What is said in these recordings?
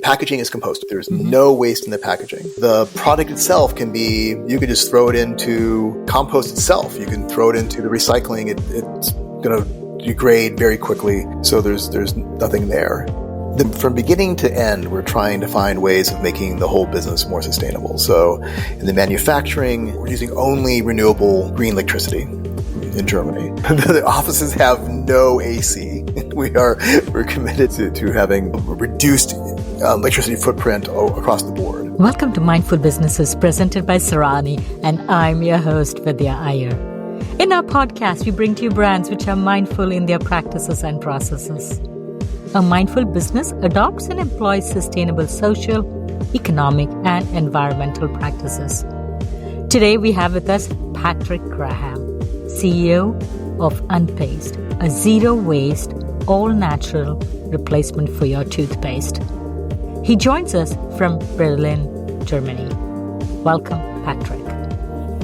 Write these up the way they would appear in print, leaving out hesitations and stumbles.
packaging is compostable. There's no waste in the packaging. The product itself can be, you could just throw it into compost itself. You can throw it into the recycling. It's going to degrade very quickly. So there's nothing there. From beginning to end, we're trying to find ways of making the whole business more sustainable. So in the manufacturing, we're using only renewable green electricity in Germany. The offices have no AC. We're committed to having a reduced electricity footprint across the board. Welcome to Mindful Businesses, presented by Sarani, and I'm your host, Vidya Iyer. In our podcast, we bring to you brands which are mindful in their practices and processes. A mindful business adopts and employs sustainable social, economic, and environmental practices. Today, we have with us Patrick Graham, CEO of Unpaste, a zero-waste, all-natural replacement for your toothpaste. He joins us from Berlin, Germany. Welcome, Patrick.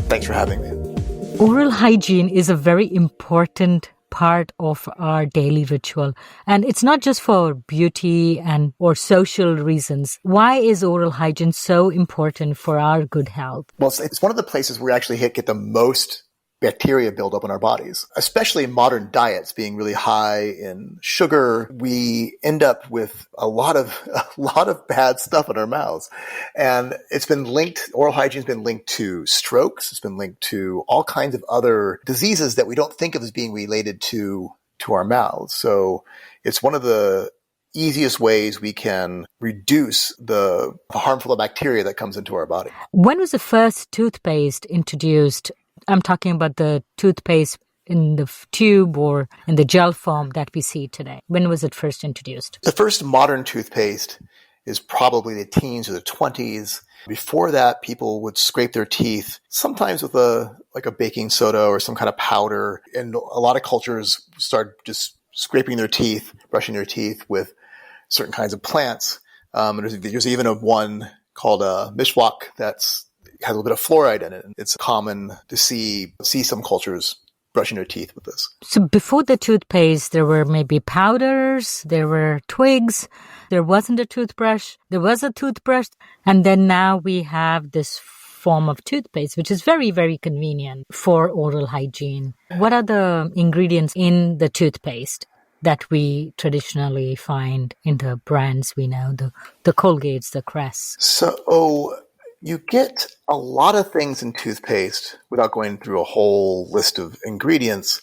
Thanks for having me. Oral hygiene is a very important part of our daily ritual. And it's not just for beauty or social reasons. Why is oral hygiene so important for our good health? Well, it's one of the places where we actually get the most bacteria build up in our bodies, especially in modern diets being really high in sugar. We end up with a lot of bad stuff in our mouths. And oral hygiene's been linked to strokes. It's been linked to all kinds of other diseases that we don't think of as being related to our mouths. So it's one of the easiest ways we can reduce the harmful bacteria that comes into our body. When was the first toothpaste introduced? I'm talking about the toothpaste in the tube or in the gel form that we see today. When was it first introduced? The first modern toothpaste is probably the teens or the 20s. Before that, people would scrape their teeth, sometimes with a baking soda or some kind of powder. And a lot of cultures start just scraping their teeth, brushing their teeth with certain kinds of plants. There's even one called a mishwak that's has a little bit of fluoride in it. It's common to see some cultures brushing their teeth with this. So before the toothpaste, there were maybe powders, there were twigs, there wasn't a toothbrush, there was a toothbrush, and then now we have this form of toothpaste, which is very, very convenient for oral hygiene. What are the ingredients in the toothpaste that we traditionally find in the brands we know, the Colgates, the Crest? So you get a lot of things in toothpaste, without going through a whole list of ingredients,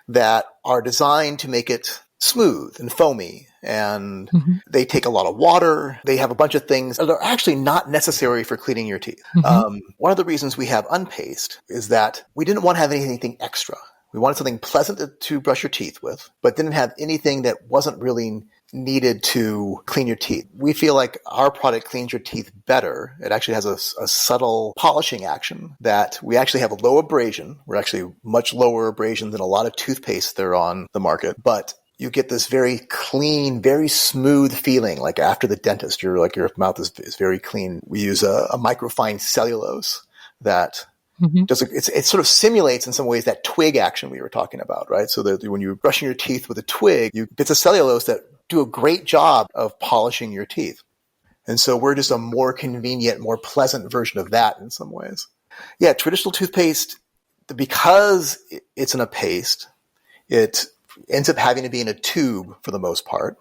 that are designed to make it smooth and foamy. And they take a lot of water. They have a bunch of things that are actually not necessary for cleaning your teeth. One of the reasons we have Unpaste is that we didn't want to have anything extra. We wanted something pleasant to brush your teeth with, but didn't have anything that wasn't really needed to clean your teeth. We feel like our product cleans your teeth better. It actually has a subtle polishing action that we actually have a low abrasion. We're actually much lower abrasion than a lot of toothpaste that are on the market, but you get this very clean, very smooth feeling. Like after the dentist, your mouth is very clean. We use a microfine cellulose that it sort of simulates in some ways that twig action we were talking about, right? So that when you're brushing your teeth with a twig, bits of cellulose that do a great job of polishing your teeth. And so we're just a more convenient, more pleasant version of that in some ways. Yeah, traditional toothpaste, because it's in a paste, it ends up having to be in a tube for the most part.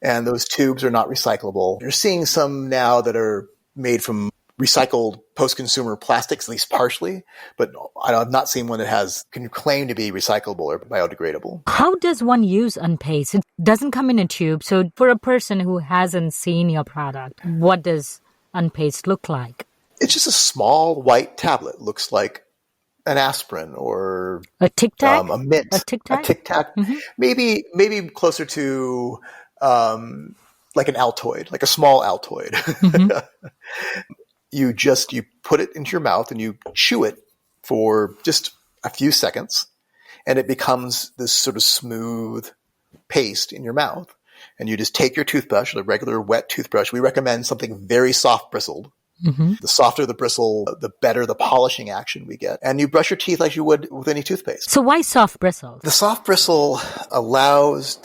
And those tubes are not recyclable. You're seeing some now that are made from recycled post-consumer plastics, at least partially, but I've not seen one that can claim to be recyclable or biodegradable. How does one use Unpaste? It doesn't come in a tube. So for a person who hasn't seen your product, what does Unpaste look like? It's just a small white tablet. Looks like an aspirin or a Tic Tac, a mint, a Tic Tac, maybe closer to like an Altoid, like a small Altoid. You put it into your mouth and you chew it for just a few seconds, and it becomes this sort of smooth paste in your mouth. And you just take your toothbrush, the regular wet toothbrush. We recommend something very soft bristled. The softer the bristle, the better the polishing action we get. And you brush your teeth like you would with any toothpaste. So why soft bristle? The soft bristle allows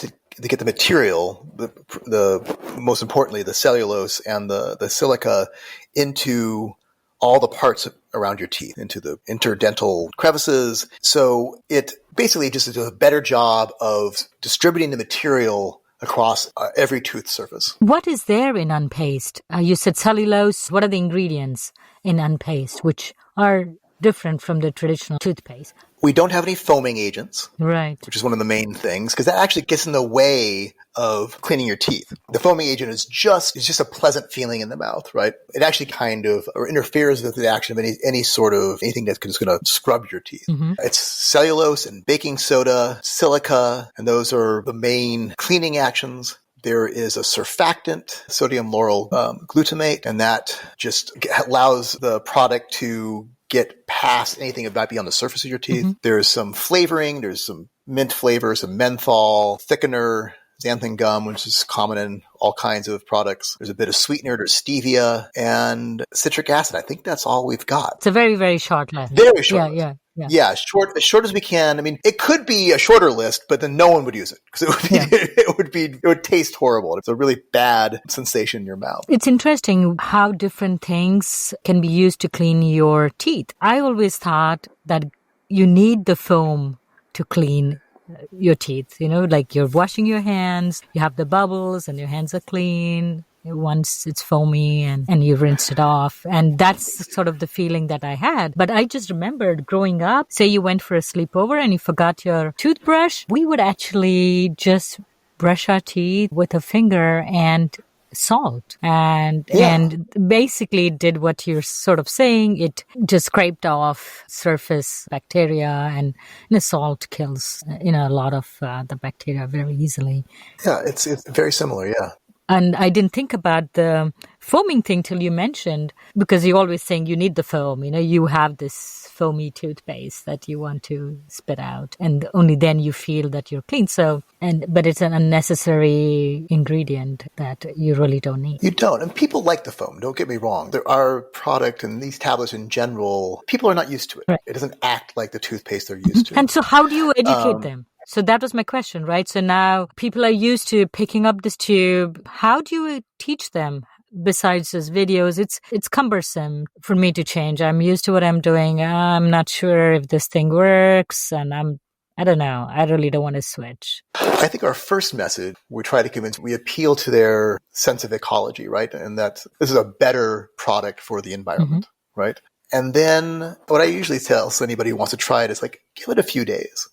they get the material, the most importantly, the cellulose and the silica into all the parts around your teeth, into the interdental crevices. So it basically just does a better job of distributing the material across every tooth surface. What is there in Unpaste? You said cellulose. What are the ingredients in Unpaste, which are different from the traditional toothpaste? We don't have any foaming agents, right? Which is one of the main things, because that actually gets in the way of cleaning your teeth. The foaming agent is just a pleasant feeling in the mouth, right? It actually kind of or interferes with the action of any sort of anything that's just going to scrub your teeth. Mm-hmm. It's cellulose and baking soda, silica, and those are the main cleaning actions. There is a surfactant, sodium lauryl glutamate, and that just allows the product to get past anything that might be on the surface of your teeth. Mm-hmm. There's some flavoring. There's some mint flavor, some menthol, thickener, xanthan gum, which is common in all kinds of products. There's a bit of sweetener, there's stevia, and citric acid. I think that's all we've got. It's a very, very short list. Very short. Yeah. Yeah, as short as we can. I mean, it could be a shorter list, but then no one would use it because it would taste horrible. It's a really bad sensation in your mouth. It's interesting how different things can be used to clean your teeth. I always thought that you need the foam to clean your teeth, like you're washing your hands, you have the bubbles and your hands are clean. Once it's foamy and you rinsed it off. And that's sort of the feeling that I had. But I just remembered growing up, say you went for a sleepover and you forgot your toothbrush, we would actually just brush our teeth with a finger and salt and basically did what you're sort of saying. It just scraped off surface bacteria and salt kills a lot of the bacteria very easily. Yeah, it's very similar. Yeah. And I didn't think about the foaming thing till you mentioned, because you're always saying you need the foam. You have this foamy toothpaste that you want to spit out, and only then you feel that you're clean. But it's an unnecessary ingredient that you really don't need. You don't. And people like the foam. Don't get me wrong. Our product and these tablets in general, people are not used to it. Right. It doesn't act like the toothpaste they're used to. And so how do you educate them? So that was my question, right? So now people are used to picking up this tube. How do you teach them? Besides these videos, it's cumbersome for me to change. I'm used to what I'm doing. I'm not sure if this thing works, and I don't know. I really don't want to switch. I think our first message, we try to convince, we appeal to their sense of ecology, right? And that this is a better product for the environment, right? And then what I usually tell anybody who wants to try it is give it a few days.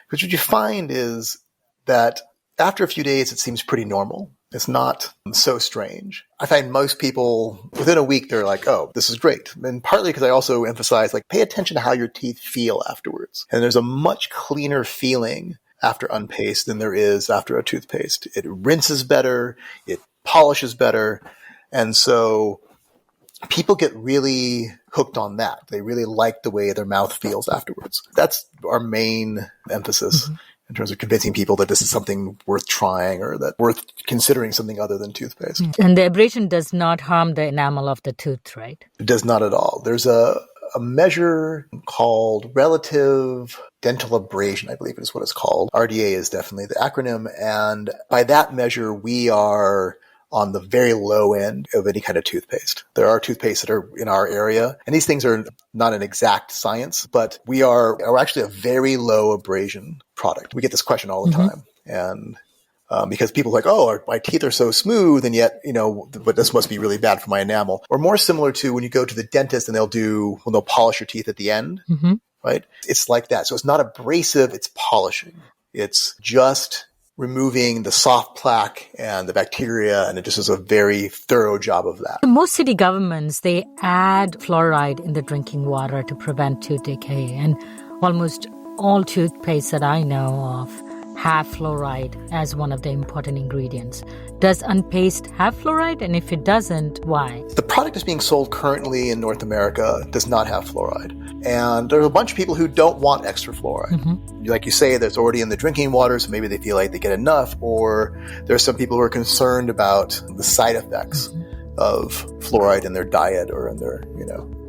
Because what you find is that after a few days, it seems pretty normal. It's not so strange. I find most people, within a week, they're like, oh, this is great. And partly because I also emphasize, pay attention to how your teeth feel afterwards. And there's a much cleaner feeling after Unpaste than there is after a toothpaste. It rinses better. It polishes better. And so people get really hooked on that. They really like the way their mouth feels afterwards. That's our main emphasis in terms of convincing people that this is something worth trying or that worth considering something other than toothpaste. And the abrasion does not harm the enamel of the tooth, right? It does not at all. There's a measure called relative dental abrasion, I believe is what it's called. RDA is definitely the acronym. And by that measure, we are on the very low end of any kind of toothpaste. There are toothpastes that are in our area, and these things are not an exact science, but we're actually a very low abrasion product. We get this question all the time. And because people are like, oh, my teeth are so smooth, and yet, but this must be really bad for my enamel. Or more similar to when you go to the dentist and they'll polish your teeth at the end, right? It's like that. So it's not abrasive, it's polishing. It's just removing the soft plaque and the bacteria, and it just does a very thorough job of that. Most city governments, they add fluoride in the drinking water to prevent tooth decay, and almost all toothpaste that I know of have fluoride as one of the important ingredients. Does Unpaste have fluoride? And if it doesn't, why? The product that's being sold currently in North America does not have fluoride. And there's a bunch of people who don't want extra fluoride. Like you say, that's already in the drinking water, so maybe they feel like they get enough. Or there's some people who are concerned about the side effects of fluoride in their diet or in their,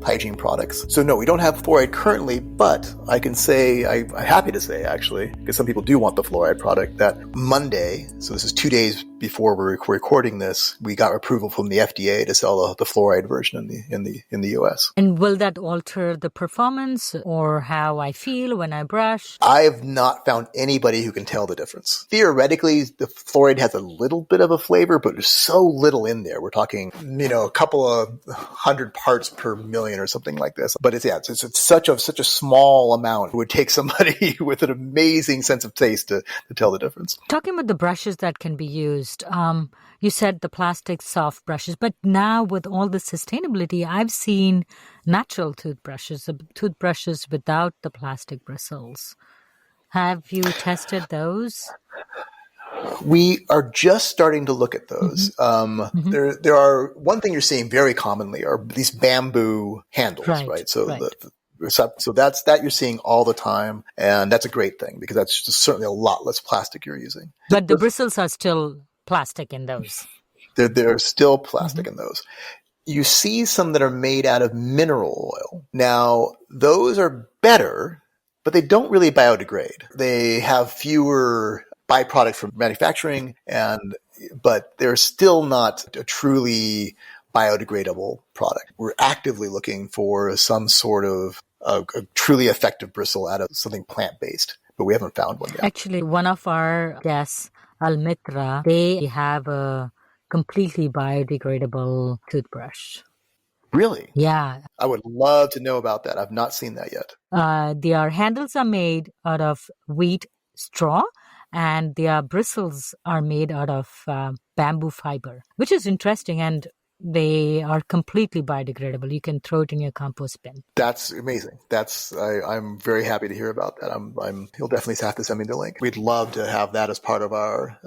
hygiene products. So no, we don't have fluoride currently, but I can say, I'm happy to say actually, because some people do want the fluoride product, that Monday, so this is 2 days before we're recording this, we got approval from the FDA to sell the fluoride version in the US. And will that alter the performance or how I feel when I brush? I have not found anybody who can tell the difference. Theoretically, the fluoride has a little bit of a flavor, but there's so little in there. We're talking, a couple of 100 parts per million or something like this. But it's such a small amount. It would take somebody with an amazing sense of taste to tell the difference. Talking about the brushes that can be used, you said the plastic soft brushes, but now with all the sustainability, I've seen natural toothbrushes without the plastic bristles. Have you tested those? We are just starting to look at those. There are, one thing you're seeing very commonly are these bamboo handles, right? So so that's that you're seeing all the time, and that's a great thing because that's just certainly a lot less plastic you're using. But the bristles are still plastic in those. They're still plastic in those. You see some that are made out of mineral oil. Now, those are better, but they don't really biodegrade. They have fewer byproducts from manufacturing, but they're still not a truly biodegradable product. We're actively looking for some sort of a truly effective bristle out of something plant-based, but we haven't found one yet. Actually, one of our guests, Almitra, they have a completely biodegradable toothbrush. Really? Yeah. I would love to know about that. I've not seen that yet. Their handles are made out of wheat straw, and their bristles are made out of bamboo fiber, which is interesting, and they are completely biodegradable. You can throw it in your compost bin. That's amazing. I'm very happy to hear about that. You'll definitely have to send me the link. We'd love to have that as part of our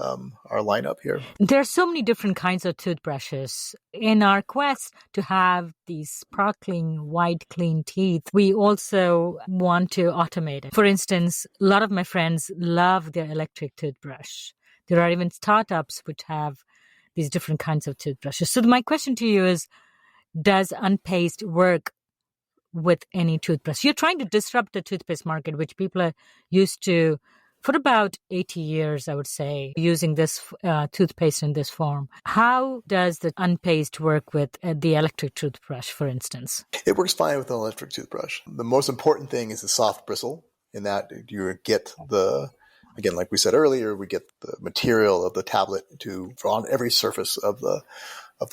lineup here. There are so many different kinds of toothbrushes. In our quest to have these sparkling white clean teeth, we also want to automate it. For instance, a lot of my friends love their electric toothbrush. There are even startups which have these different kinds of toothbrushes. So my question to you is, does Unpaste work with any toothbrush? You're trying to disrupt the toothpaste market, which people are used to for about 80 years, I would say, using this toothpaste in this form. How does the Unpaste work with the electric toothbrush, for instance? It works fine with an electric toothbrush. The most important thing is the soft bristle, in that you get again, like we said earlier, we get the material of the tablet on every surface of the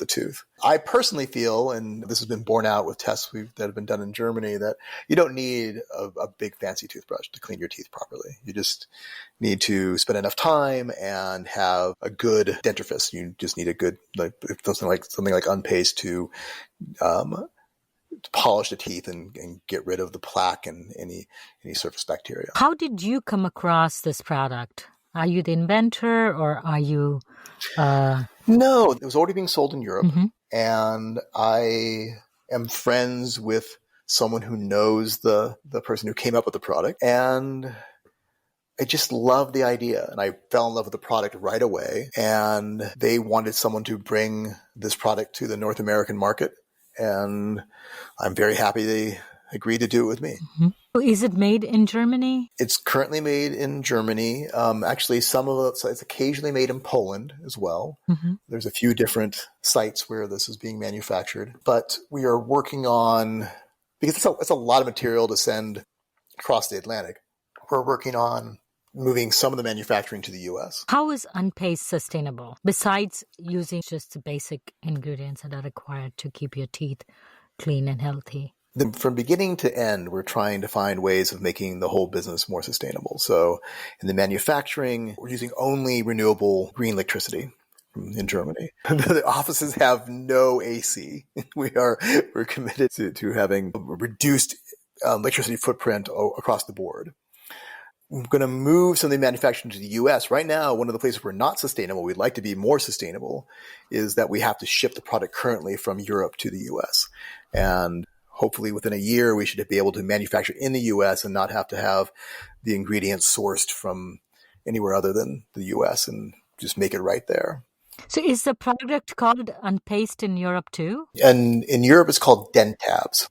tooth. I personally feel, and this has been borne out with tests that have been done in Germany, that you don't need a big fancy toothbrush to clean your teeth properly. You just need to spend enough time and have a good dentifrice. You just need a good, something like Unpaste to polish the teeth and get rid of the plaque and any surface bacteria. How did you come across this product? Are you the inventor, or are you... No, it was already being sold in Europe, and I am friends with someone who knows the person who came up with the product, and I just loved the idea, and I fell in love with the product right away, and they wanted someone to bring this product to the North American market, and I'm very happy they agreed to do it with me. Is it made in Germany? It's currently made in Germany. Actually, some of it's occasionally made in Poland as well. There's a few different sites where this is being manufactured. But we are working on, because it's a lot of material to send across the Atlantic, we're working on moving some of the manufacturing to the U.S. How is Unpaste sustainable, besides using just the basic ingredients that are required to keep your teeth clean and healthy? From beginning to end, we're trying to find ways of making the whole business more sustainable. So in the manufacturing, we're using only renewable green electricity in Germany. The offices have no AC. We're committed to having a reduced electricity footprint across the board. We're going to move some of the manufacturing to the U.S. Right now, one of the places we're not sustainable, we'd like to be more sustainable, is that we have to ship the product currently from Europe to the U.S. And hopefully within a year, we should be able to manufacture in the U.S. and not have to have the ingredients sourced from anywhere other than the U.S. and just make it right there. So is the product called Unpaste in Europe too? And in Europe, it's called Dentabs.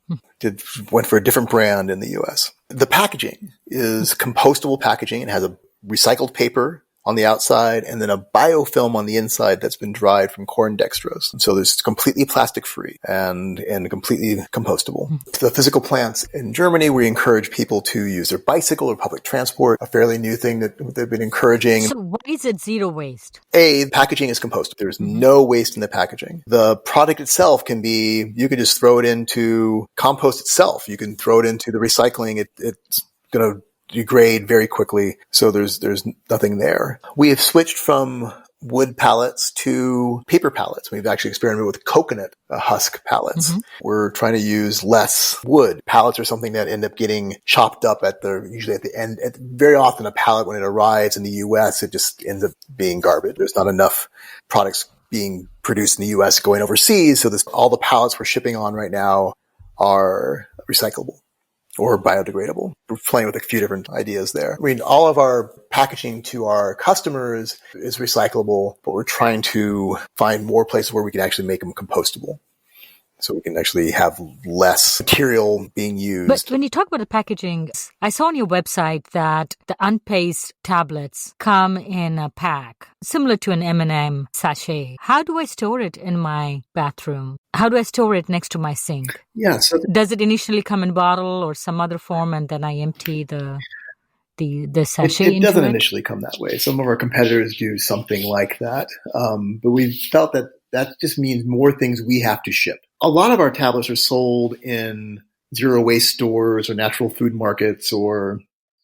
Went for a different brand in the US. The packaging is compostable packaging. It has a recycled paper on the outside and then a biofilm on the inside that's been dried from corn dextrose. So it's completely plastic free and completely compostable. The physical plants in Germany, we encourage people to use their bicycle or public transport, a fairly new thing that they've been encouraging. So why is it zero waste? The packaging is compostable. There's no waste in the packaging. The product itself can be, you can just throw it into compost itself. You can throw it into the recycling. It's going to degrade very quickly. So there's nothing there. We have switched from wood pallets to paper pallets. We've actually experimented with coconut husk pallets. We're trying to use less wood. Pallets are something that end up getting chopped up usually at the end. Very often a pallet, when it arrives in the US, it just ends up being garbage. There's not enough products being produced in the US going overseas. So all the pallets we're shipping on right now are recyclable or biodegradable. We're playing with a few different ideas there. I mean, all of our packaging to our customers is recyclable, but we're trying to find more places where we can actually make them compostable. So we can actually have less material being used. But when you talk about the packaging, I saw on your website that the Unpaste tablets come in a pack, similar to an M&M sachet. How do I store it in my bathroom? How do I store it next to my sink? Yeah. So does it initially come in bottle or some other form, and then I empty the sachet? It doesn't initially come that way. Some of our competitors do something like that, but we felt that just means more things we have to ship. A lot of our tablets are sold in zero waste stores or natural food markets or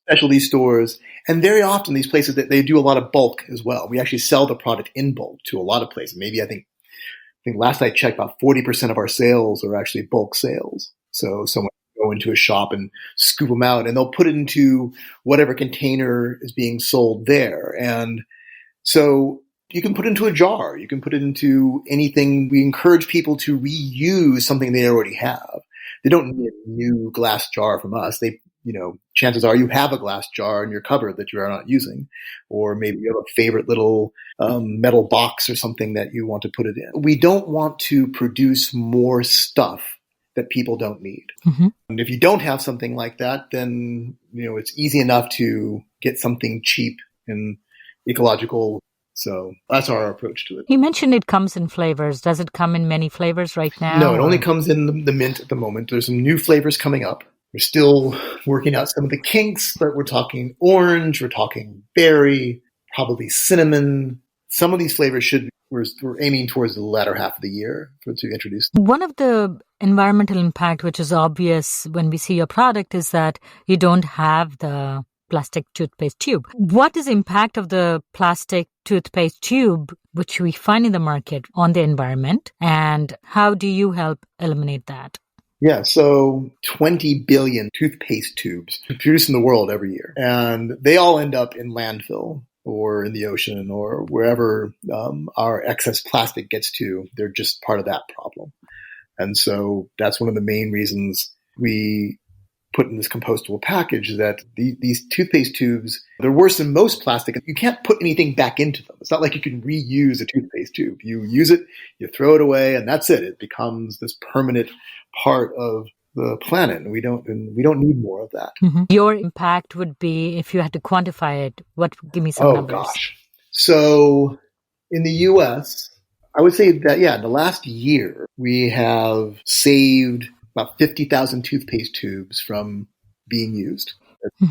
specialty stores. And very often these places, they do a lot of bulk as well. We actually sell the product in bulk to a lot of places. Maybe I think last I checked, about 40% of our sales are actually bulk sales. So someone can go into a shop and scoop them out and they'll put it into whatever container is being sold there. And so you can put it into a jar. You can put it into anything. We encourage people to reuse something they already have. They don't need a new glass jar from us. Chances are you have a glass jar in your cupboard that you are not using, or maybe you have a favorite little metal box or something that you want to put it in. We don't want to produce more stuff that people don't need. And if you don't have something like that, then it's easy enough to get something cheap and ecological. So that's our approach to it. You mentioned it comes in flavors. Does it come in many flavors right now? No, it only comes in the mint at the moment. There's some new flavors coming up. We're still working out some of the kinks, but we're talking orange, we're talking berry, probably cinnamon. Some of these flavors we're aiming towards the latter half of the year to introduce. One of the environmental impact, which is obvious when we see your product, is that you don't have the plastic toothpaste tube. What is the impact of the plastic toothpaste tube, which we find in the market, on the environment? And how do you help eliminate that? Yeah, so 20 billion toothpaste tubes produced in the world every year. And they all end up in landfill or in the ocean or wherever our excess plastic gets to. They're just part of that problem. And so that's one of the main reasons we put in this compostable package, that these toothpaste tubes, they're worse than most plastic. You can't put anything back into them. It's not like you can reuse a toothpaste tube. You use it, you throw it away, and that's it. It becomes this permanent part of the planet, and we don't need more of that. Your impact would be, if you had to quantify it, give me some numbers. Oh gosh. So in the US, I would say that, in the last year, we have saved about 50,000 toothpaste tubes from being used.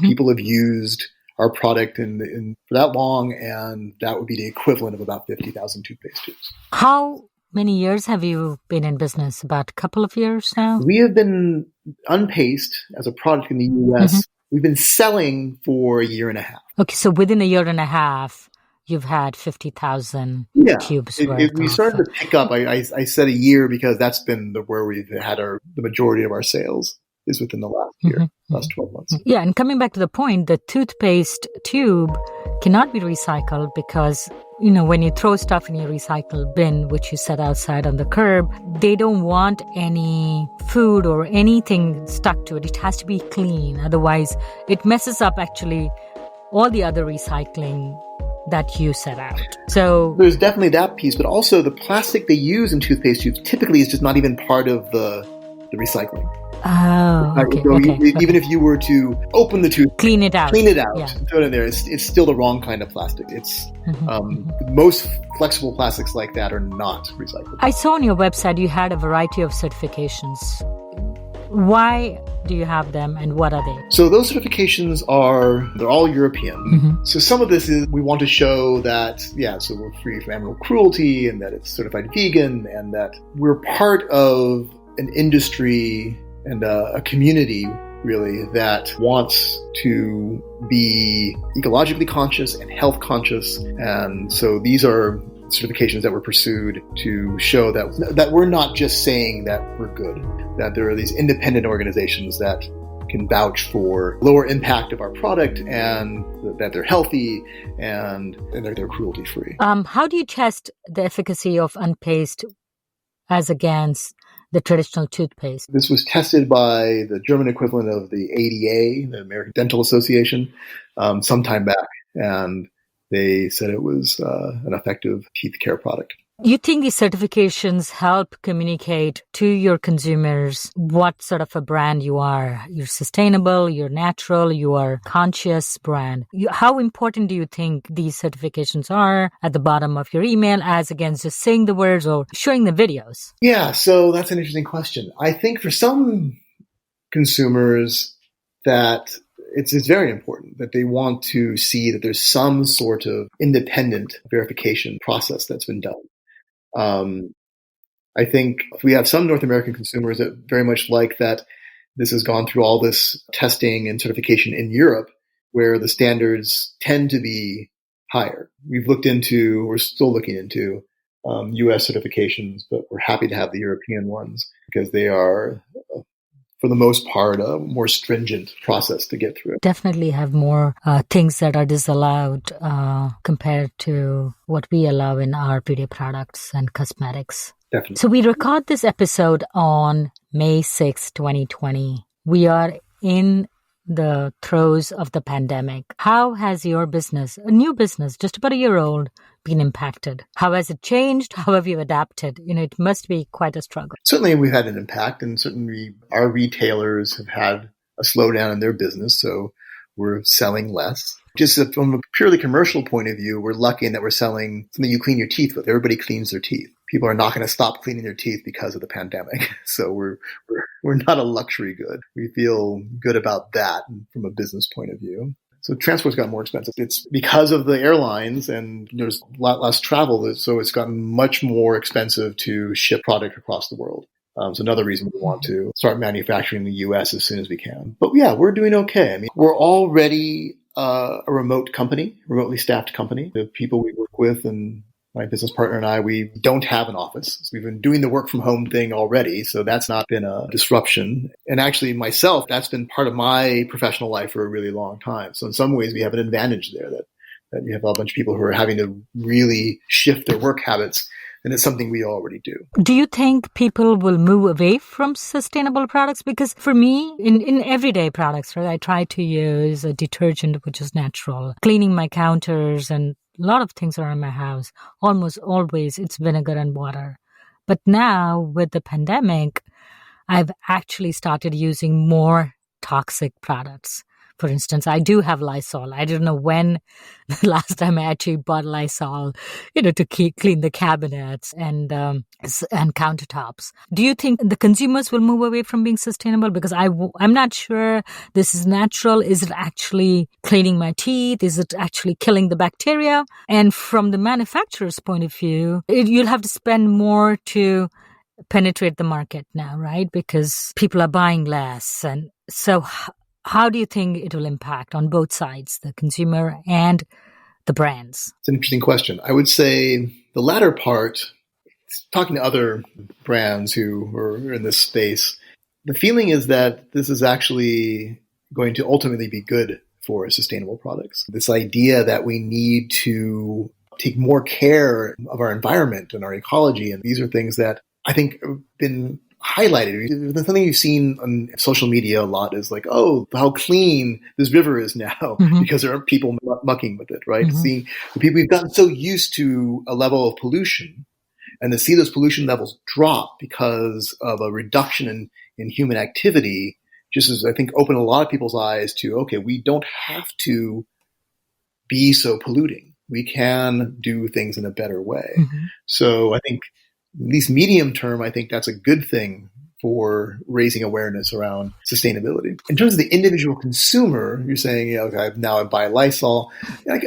People have used our product in for that long, and that would be the equivalent of about 50,000 toothpaste tubes. How many years have you been in business? About a couple of years now? We have been Unpaste as a product in the US. We've been selling for a year and a half. Okay, so within a year and a half, you've had 50,000 tubes. We started to pick up. I said a year because that's been where we've had the majority of our sales is within the last year, last 12 months. Yeah, and coming back to the point, the toothpaste tube cannot be recycled because, when you throw stuff in your recycle bin, which you set outside on the curb, they don't want any food or anything stuck to it. It has to be clean. Otherwise, it messes up actually all the other recycling that you set out. So there's definitely that piece, but also the plastic they use in toothpaste tubes typically is just not even part of the recycling. Oh, okay. So okay. Even if you were to open the tooth, clean it out, and throw it in there, it's still the wrong kind of plastic. It's most flexible plastics like that are not recyclable. I saw on your website you had a variety of certifications. Why do you have them and what are they? So those certifications they're all European. So some of this is we want to show that, so we're free from animal cruelty and that it's certified vegan and that we're part of an industry and a community really that wants to be ecologically conscious and health conscious. And so these are certifications that were pursued to show that we're not just saying that we're good, that there are these independent organizations that can vouch for lower impact of our product and that they're healthy and they're cruelty free. How do you test the efficacy of Unpaste as against the traditional toothpaste? This was tested by the German equivalent of the ADA, the American Dental Association, some time back, and they said it was an effective teeth care product. You think these certifications help communicate to your consumers what sort of a brand you are? You're sustainable, you're natural, you are conscious brand. How important do you think these certifications are at the bottom of your email as against just saying the words or showing the videos? Yeah, so that's an interesting question. I think for some consumers that it's very important that they want to see that there's some sort of independent verification process that's been done. I think we have some North American consumers that very much like that this has gone through all this testing and certification in Europe, where the standards tend to be higher. We're still looking into US certifications, but we're happy to have the European ones because they are, for the most part, a more stringent process to get through. Definitely have more things that are disallowed compared to what we allow in our beauty products and cosmetics. Definitely. So we record this episode on May 6, 2020. We are in the throes of the pandemic. How has your business, a new business, just about a year old, been impacted? How has it changed? How have you adapted? It must be quite a struggle. Certainly we've had an impact, and certainly our retailers have had a slowdown in their business, so we're selling less. Just from a purely commercial point of view, we're lucky in that we're selling something you clean your teeth with. Everybody cleans their teeth. People are not going to stop cleaning their teeth because of the pandemic. So we're not a luxury good. We feel good about that from a business point of view. So transport's gotten more expensive. It's because of the airlines and there's a lot less travel. So it's gotten much more expensive to ship product across the world. So another reason we want to start manufacturing in the U.S. as soon as we can. But yeah, we're doing okay. I mean, we're already a remote company, remotely staffed company. The people we work with and my business partner and I, we don't have an office. So we've been doing the work from home thing already. So that's not been a disruption. And actually myself, that's been part of my professional life for a really long time. So in some ways we have an advantage there that you have a bunch of people who are having to really shift their work habits. And it's something we already do. Do you think people will move away from sustainable products? Because for me, in everyday products, right, I try to use a detergent, which is natural, cleaning my counters and a lot of things around my house. Almost always it's vinegar and water. But now with the pandemic, I've actually started using more toxic products. For instance, I do have Lysol. I don't know when the last time I actually bought Lysol, to clean the cabinets and countertops. Do you think the consumers will move away from being sustainable? Because I'm not sure this is natural. Is it actually cleaning my teeth? Is it actually killing the bacteria? And from the manufacturer's point of view, you'll have to spend more to penetrate the market now, right? Because people are buying less. And so how do you think it will impact on both sides, the consumer and the brands? It's an interesting question. I would say the latter part, talking to other brands who are in this space, the feeling is that this is actually going to ultimately be good for sustainable products. This idea that we need to take more care of our environment and our ecology, and these are things that I think have been highlighted. The thing you've seen on social media a lot is like, oh, how clean this river is now because there aren't people mucking with it, right? Seeing the people, we've gotten so used to a level of pollution, and to see those pollution levels drop because of a reduction in human activity, just as I think opened a lot of people's eyes to, okay, we don't have to be so polluting. We can do things in a better way. So I think, at least medium term, I think that's a good thing for raising awareness around sustainability. In terms of the individual consumer, you're saying, now I buy Lysol.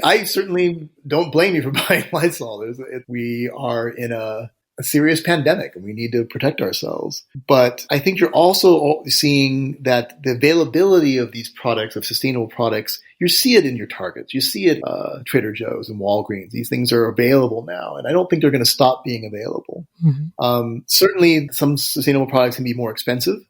I certainly don't blame you for buying Lysol. We are in a serious pandemic and we need to protect ourselves. But I think you're also seeing that the availability of these products, of sustainable products, you see it in your Targets. You see it Trader Joe's and Walgreens. These things are available now, and I don't think they're going to stop being available. Certainly, some sustainable products can be more expensive.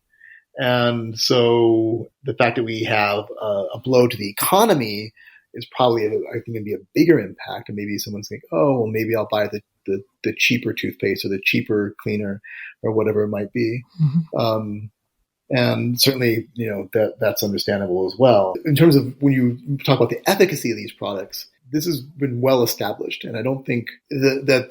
And so the fact that we have a blow to the economy is probably, I think, going to be a bigger impact. And maybe someone's thinking, oh, well, maybe I'll buy the cheaper toothpaste or the cheaper cleaner or whatever it might be. And certainly, that's understandable as well. In terms of when you talk about the efficacy of these products, this has been well established. And I don't think that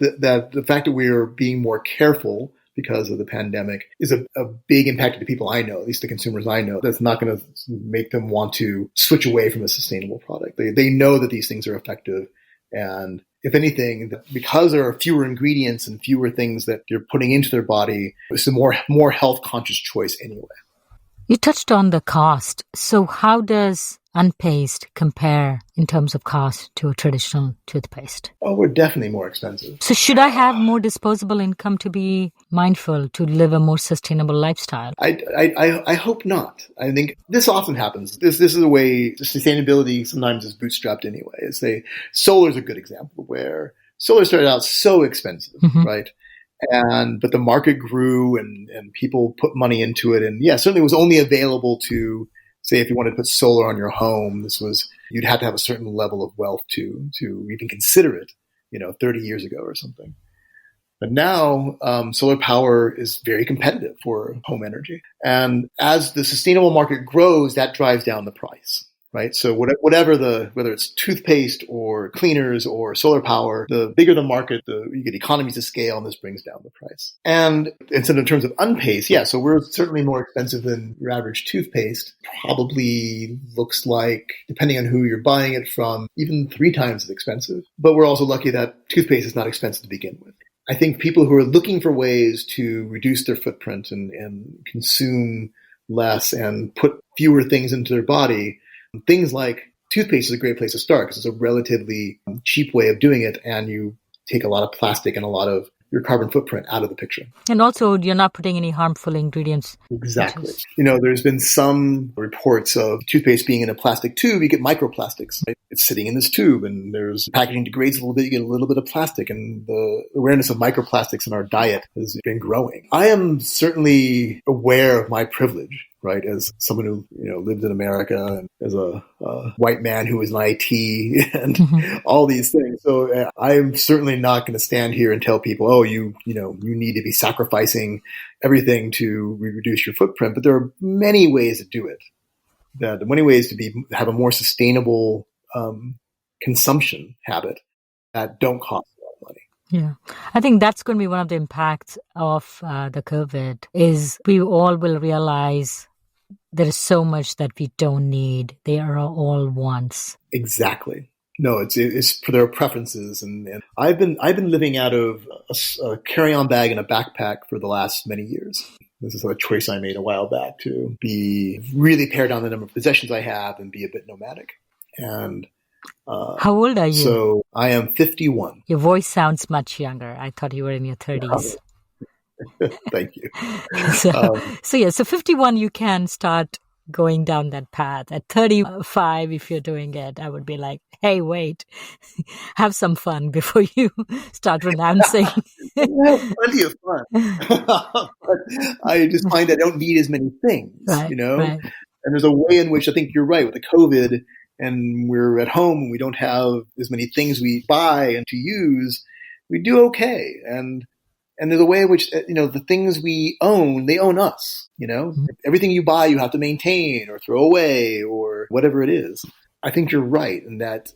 the fact that we are being more careful because of the pandemic is a big impact to the people I know, at least the consumers I know. That's not going to make them want to switch away from a sustainable product. They know that these things are effective. And if anything, because there are fewer ingredients and fewer things that you're putting into their body, it's a more health conscious choice anyway. You touched on the cost. So how does Unpaste compare in terms of cost to a traditional toothpaste? Oh, we're definitely more expensive. So should I have more disposable income to be mindful, to live a more sustainable lifestyle? I hope not. I think this often happens. This is a way sustainability sometimes is bootstrapped anyway. Solar is a good example where solar started out so expensive, right? But the market grew and people put money into it. And certainly it was only available to, say, if you wanted to put solar on your home, you'd have to have a certain level of wealth to even consider it, 30 years ago or something. But now solar power is very competitive for home energy. And as the sustainable market grows, that drives down the price. Right. So whether it's toothpaste or cleaners or solar power, the bigger the market, you get economies of scale, and this brings down the price. And so in terms of Unpaste, so we're certainly more expensive than your average toothpaste. Probably looks like, depending on who you're buying it from, even 3 times as expensive. But we're also lucky that toothpaste is not expensive to begin with. I think people who are looking for ways to reduce their footprint and consume less and put fewer things into their body, things like toothpaste is a great place to start because it's a relatively cheap way of doing it, and you take a lot of plastic and a lot of your carbon footprint out of the picture. And also, you're not putting any harmful ingredients. Exactly. There's been some reports of toothpaste being in a plastic tube. You get microplastics. Right? It's sitting in this tube, and there's packaging degrades a little bit. You get a little bit of plastic, and the awareness of microplastics in our diet has been growing. I am certainly aware of my privilege, right, as someone who lived in America and as a white man who was in IT and all these things. So I'm certainly not going to stand here and tell people, oh, you need to be sacrificing everything to reduce your footprint. But there are many ways to do it. There are many ways to have a more sustainable consumption habit that don't cost a lot of money. Yeah, I think that's going to be one of the impacts of the COVID is we all will realize there is so much that we don't need. They are all wants. Exactly. No, it's for their preferences, and I've been living out of a carry-on bag and a backpack for the last many years. This is a choice I made a while back to really pare down the number of possessions I have and be a bit nomadic. And how old are you? So I am 51. Your voice sounds much younger. I thought you were in your 30s. Thank you. So 51, you can start going down that path. At 35, if you're doing it, I would be like, hey, wait, have some fun before you start renouncing. Have plenty of fun. I just find I don't need as many things, right. And there's a way in which I think you're right with the COVID, and we're at home and we don't have as many things we buy and to use. We do okay. And And there's a way in which, the things we own, they own us, Everything you buy, you have to maintain or throw away or whatever it is. I think you're right in that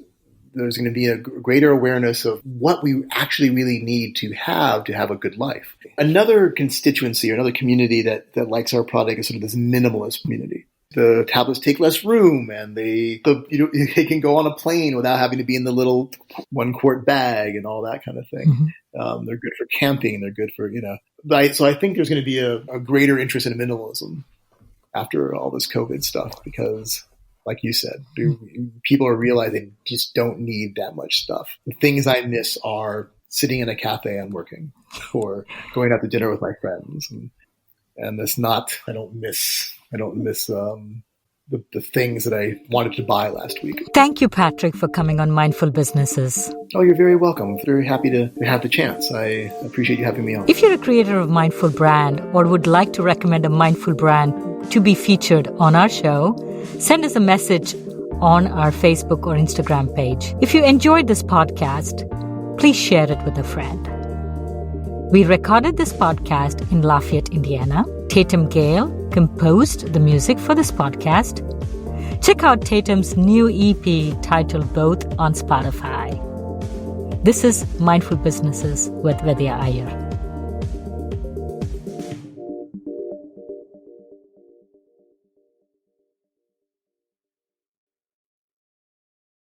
there's going to be a greater awareness of what we actually really need to have a good life. Another constituency or another community that likes our product is sort of this minimalist community. The tablets take less room, and they can go on a plane without having to be in the little 1-quart bag and all that kind of thing. Mm-hmm. They're good for camping. They're good for, Right? So I think there's going to be a greater interest in minimalism after all this COVID stuff because, like you said, people are realizing they just don't need that much stuff. The things I miss are sitting in a cafe and working, or going out to dinner with my friends, and it's not. I don't miss the things that I wanted to buy last week. Thank you, Patrick, for coming on Mindful Businesses. Oh, you're very welcome. I'm very happy to have the chance. I appreciate you having me on. If you're a creator of Mindful Brand or would like to recommend a mindful brand to be featured on our show, send us a message on our Facebook or Instagram page. If you enjoyed this podcast, please share it with a friend. We recorded this podcast in Lafayette, Indiana. Tatum Gale composed the music for this podcast. Check out Tatum's new EP titled Both on Spotify. This is Mindful Businesses with Vidya Iyer.